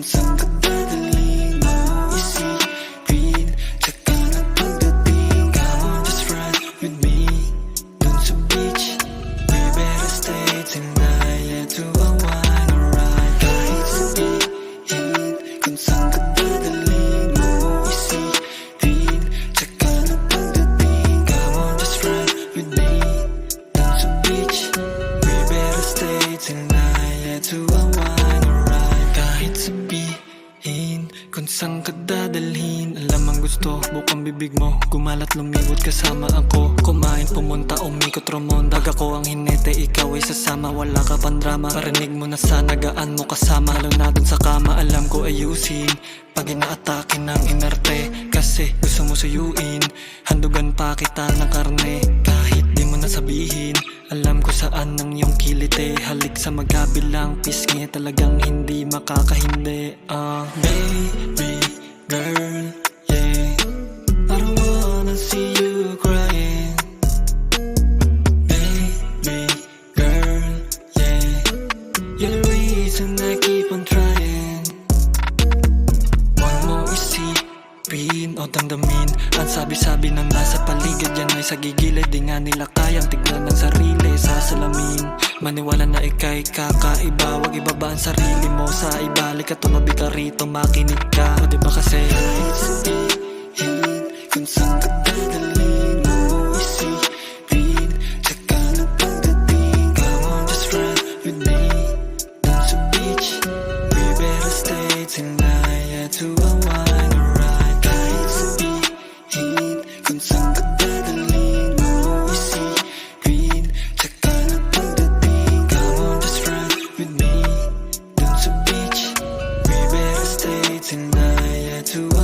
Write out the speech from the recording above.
kung saan ka dadalhin mo isipin. Tsaka na pagdating, come on just ride with me. Dun sa beach, we better stay tonight. Yeah, to a wine or ride. Kahit sabihin kung saan ka dadalhin mo isipin. Tsaka na pagdating, come on just ride with me. Dun sa beach, we better stay tonight. Yeah, to a wine or ride. Kahit sabihin kung saan ka dadalhin, alam ang gusto, bukang bibig mo. Gumalat lumibot kasama ako, kumain, pumunta, umikot, rumonda. Pag ako ang hinete, ikaw ay sasama. Wala ka pang drama, parinig mo na sana, gaan mo kasama. Lalo na dun sa kama, alam ko ayusin. Pag inaatake ng inarte, kasi gusto mo suyuin. Handugan pa kita ng karne, kahit di mo nasabihin. Alam ko saan ang iyong kilite, halik sa magkabilang pisngi. Talagang hindi makakahindi. Baby girl, yeah, I don't wanna see you crying. Baby girl, yeah, you're the reason I keep on trying. Huwag mo isipin o damdamin ang sabi-sabi ng nasa paligid. Yan ay sa gigilid, di nga nila kayang tignan ng sarili sa salamin. Maniwala na ika'y kakaiba, wag ibaba ang sarili mo sa ibalik at tumabi ka rito, makinig ka. O diba kasi kahit sabihin kung saan ka dadalhin mo isipin. Tsaka na pagdating, come on just ride with me. Dun sa beach, we better stay tonight. Yeah, to a wine or ride. Kahit sabihin kung saan ka dadalhin mo isipin. Tsaka na pagdating, come on just ride with me. Dun sa beach, we better stay tonight. Yeah, to a